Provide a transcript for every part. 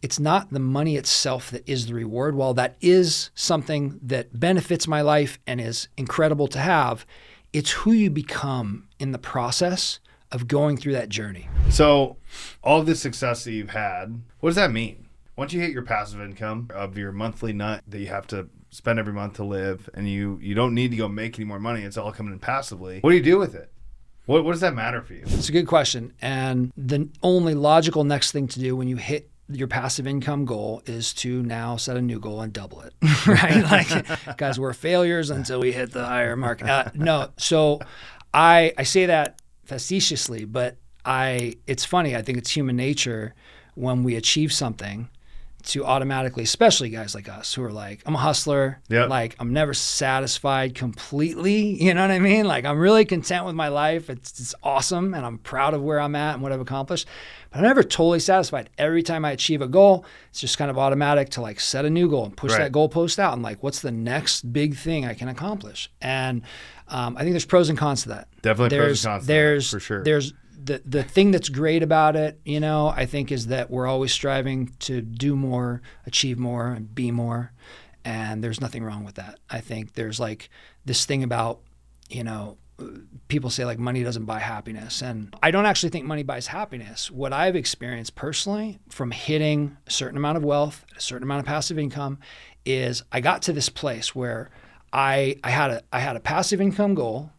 it's not the money itself that is the reward. While that is something that benefits my life and is incredible to have, it's who you become in the process of going through that journey. So all the success that you've had, what does that mean? Once you hit your passive income of your monthly nut that you have to spend every month to live, and you don't need to go make any more money, it's all coming in passively. What do you do with it? What does that matter for you? It's a good question. And the only logical next thing to do when you hit your passive income goal is to now set a new goal and double it, right? Like, guys, we're failures until we hit the higher mark. No, so I say that facetiously, but it's funny. I think it's human nature when we achieve something to automatically, especially guys like us who are like, I'm a hustler. Yep. Like, I'm never satisfied completely. You know what I mean? Like, I'm really content with my life. It's awesome. And I'm proud of where I'm at and what I've accomplished. But I'm never totally satisfied. Every time I achieve a goal, it's just kind of automatic to like set a new goal and push that goalpost out. And like, what's the next big thing I can accomplish? And I think there's pros and cons to that. Definitely pros and cons to that, for sure. There's the thing that's great about it, you know, I think is that we're always striving to do more, achieve more, and be more. And there's nothing wrong with that. I think there's like this thing about, you know, people say like money doesn't buy happiness. And I don't actually think money buys happiness. What I've experienced personally from hitting a certain amount of wealth, a certain amount of passive income, is I got to this place where I had a passive income goal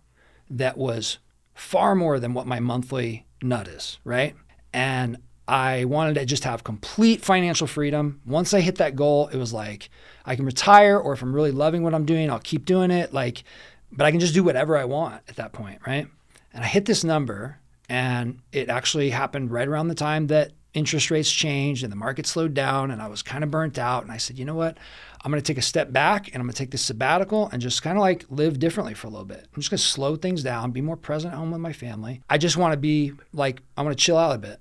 that was far more than what my monthly nut is, right? And I wanted to just have complete financial freedom. Once I hit that goal, it was like I can retire, or if I'm really loving what I'm doing, I'll keep doing it. Like, but I can just do whatever I want at that point, right? And I hit this number, and it actually happened right around the time that interest rates changed and the market slowed down, and I was kind of burnt out. And I said, you know what? I'm going to take a step back, and I'm going to take this sabbatical and just kind of like live differently for a little bit. I'm just going to slow things down, be more present at home with my family. I just want to be like, I want to chill out a bit.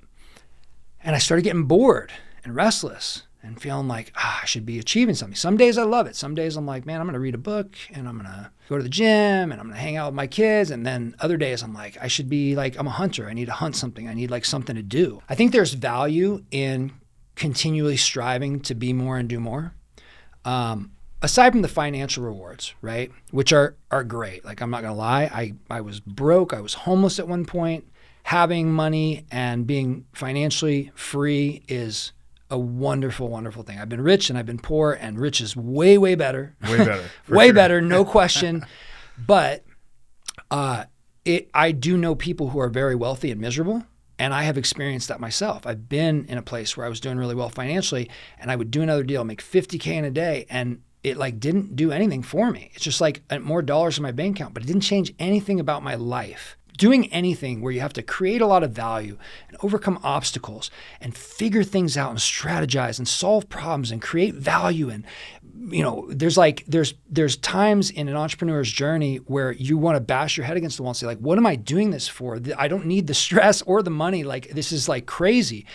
And I started getting bored and restless and feeling like, I should be achieving something. Some days I love it. Some days I'm like, man, I'm going to read a book, and I'm going to go to the gym, and I'm going to hang out with my kids. And then other days I'm like, I should be like, I'm a hunter. I need to hunt something. I need like something to do. I think there's value in continually striving to be more and do more. Aside from the financial rewards, right, which are great. Like, I'm not going to lie. I was broke. I was homeless at one point. Having money and being financially free is a wonderful, wonderful thing. I've been rich and I've been poor, and rich is way, way better. Way better. Way better, no question. But I do know people who are very wealthy and miserable. And I have experienced that myself. I've been in a place where I was doing really well financially, and I would do another deal, make $50K in a day, and it like didn't do anything for me. It's just like more dollars in my bank account, but it didn't change anything about my life. Doing anything where you have to create a lot of value and overcome obstacles and figure things out and strategize and solve problems and create value. And, you know, there's times in an entrepreneur's journey where you want to bash your head against the wall and say like, what am I doing this for? I don't need the stress or the money. Like, this is like crazy.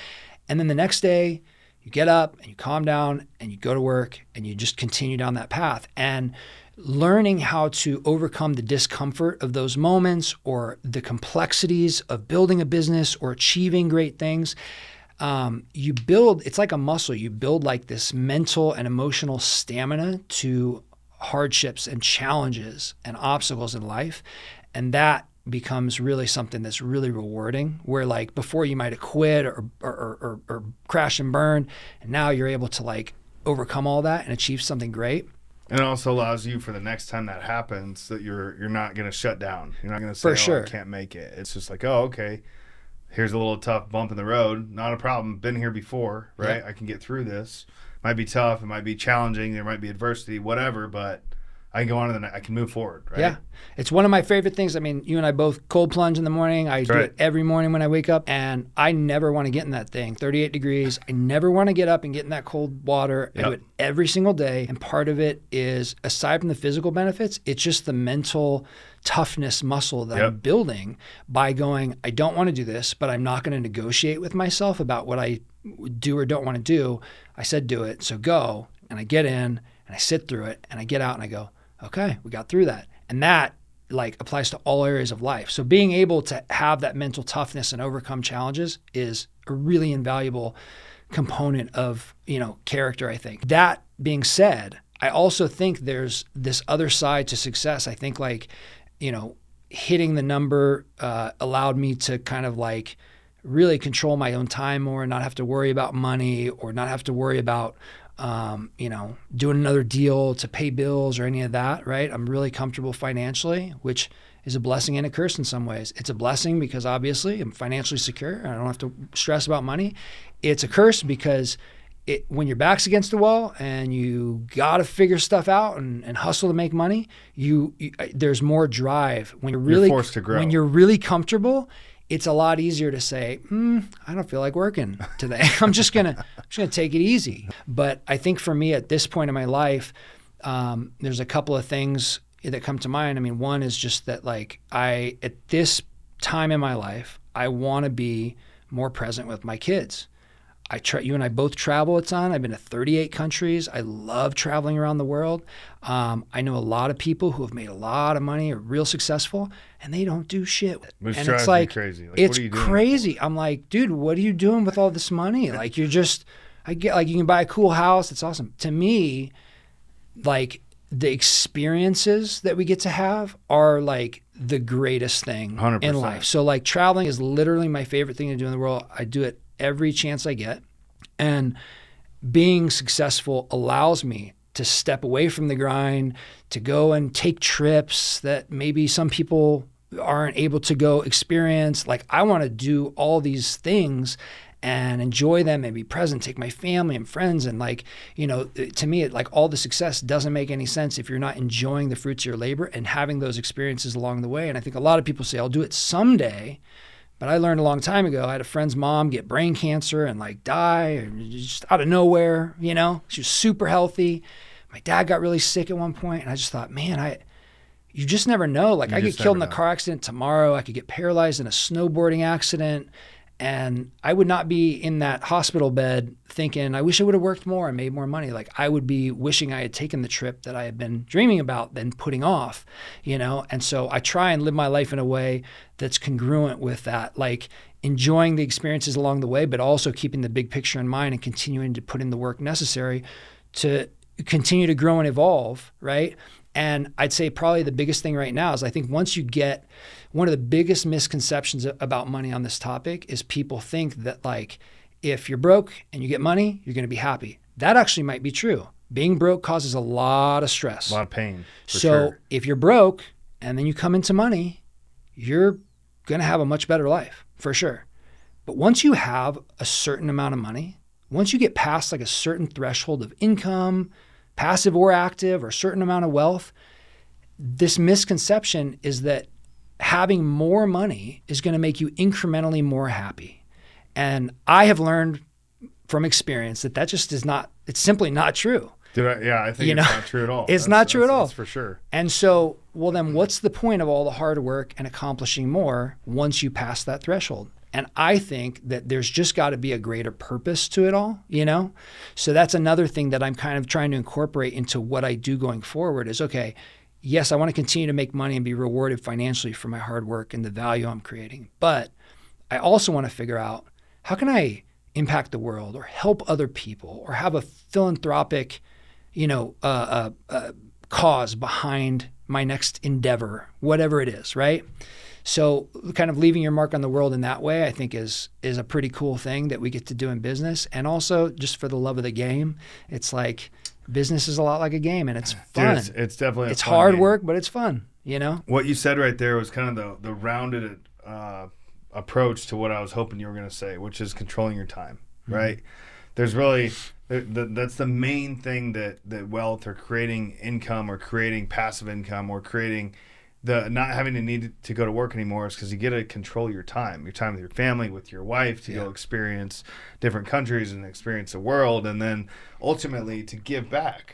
And then the next day you get up and you calm down and you go to work and you just continue down that path. And learning how to overcome the discomfort of those moments or the complexities of building a business or achieving great things, you build, it's like a muscle. You build like this mental and emotional stamina to hardships and challenges and obstacles in life. And that becomes really something that's really rewarding, where like before you might have quit or crash and burn, and now you're able to like overcome all that and achieve something great. And it also allows you, for the next time that happens, that you're not going to shut down. You're not going to say, For sure. I can't make it. It's just like, oh, okay, here's a little tough bump in the road. Not a problem. Been here before, right? Yeah. I can get through this. Might be tough. It might be challenging. There might be adversity, whatever, but I can go on and I can move forward, right? Yeah. It's one of my favorite things. I mean, you and I both cold plunge in the morning. I do it every morning when I wake up, and I never want to get in that thing. 38 degrees. I never want to get up and get in that cold water. Yep. I do it every single day. And part of it is, aside from the physical benefits, it's just the mental toughness muscle that I'm building by going, I don't want to do this, but I'm not going to negotiate with myself about what I do or don't want to do. I said, do it. So go. And I get in and I sit through it and I get out and I go, okay, we got through that. And that like applies to all areas of life. So being able to have that mental toughness and overcome challenges is a really invaluable component of, character, I think. That being said, I also think there's this other side to success. I think hitting the number allowed me to kind of really control my own time more and not have to worry about money or not have to worry about, doing another deal to pay bills or any of that, right? I'm really comfortable financially, which is a blessing and a curse in some ways. It's a blessing because obviously I'm financially secure and I don't have to stress about money. It's a curse because when your back's against the wall and you got to figure stuff out and hustle to make money, there's more drive. When you're forced to grow. When you're really comfortable, it's a lot easier to say, I don't feel like working today. I'm just gonna take it easy. But I think for me at this point in my life, there's a couple of things that come to mind. I mean, one is just that at this time in my life, I want to be more present with my kids. You and I both travel a ton. I've been to 38 countries. I love traveling around the world. I know a lot of people who have made a lot of money, are real successful, and they don't do shit. Which and drives it's me crazy. It's what are you doing? crazy. I'm like, dude, what are you doing with all this money? I get you can buy a cool house. It's awesome. To me, the experiences that we get to have are the greatest thing 100%. in life. So traveling is literally my favorite thing to do in the world. I do it every chance I get. And being successful allows me to step away from the grind, to go and take trips that maybe some people aren't able to go experience. I want to do all these things and enjoy them and be present, take my family and friends. And to me, all the success doesn't make any sense if you're not enjoying the fruits of your labor and having those experiences along the way. And I think a lot of people say, I'll do it someday. But I learned a long time ago, I had a friend's mom get brain cancer and die just out of nowhere, She was super healthy. My dad got really sick at one point, and I just thought, man, you just never know. I get killed in a car accident tomorrow. I could get paralyzed in a snowboarding accident. And I would not be in that hospital bed thinking, I wish I would have worked more and made more money. I would be wishing I had taken the trip that I had been dreaming about, then putting off, And so I try and live my life in a way that's congruent with that, enjoying the experiences along the way, but also keeping the big picture in mind and continuing to put in the work necessary to continue to grow and evolve, right? And I'd say probably the biggest thing right now is I think once you get one of the biggest misconceptions about money on this topic is people think that if you're broke and you get money, you're going to be happy. That actually might be true. Being broke causes a lot of stress. A lot of pain. So if you're broke and then you come into money, you're going to have a much better life for sure. But once you have a certain amount of money, once you get past a certain threshold of income, passive or active, or a certain amount of wealth, this misconception is that having more money is going to make you incrementally more happy. And I have learned from experience that just is not, it's simply not true. I think it's not true at all. It's not true at all. That's for sure. And so, then what's the point of all the hard work and accomplishing more once you pass that threshold? And I think that there's just got to be a greater purpose to it all, So that's another thing that I'm kind of trying to incorporate into what I do going forward is, okay, yes, I want to continue to make money and be rewarded financially for my hard work and the value I'm creating. But I also want to figure out, how can I impact the world or help other people or have a philanthropic, cause behind my next endeavor, whatever it is, right? So kind of leaving your mark on the world in that way, I think is a pretty cool thing that we get to do in business. And also just for the love of the game, it's business is a lot like a game and it's fun. Dude, it's definitely it's hard work, but it's fun, What you said right there was kind of the rounded approach to what I was hoping you were going to say, which is controlling your time, right? There's really, that's the main thing that wealth or creating income or creating passive income or creating the not having to need to go to work anymore is because you get to control your time with your family, with your wife, to go experience different countries and experience the world, and then ultimately to give back,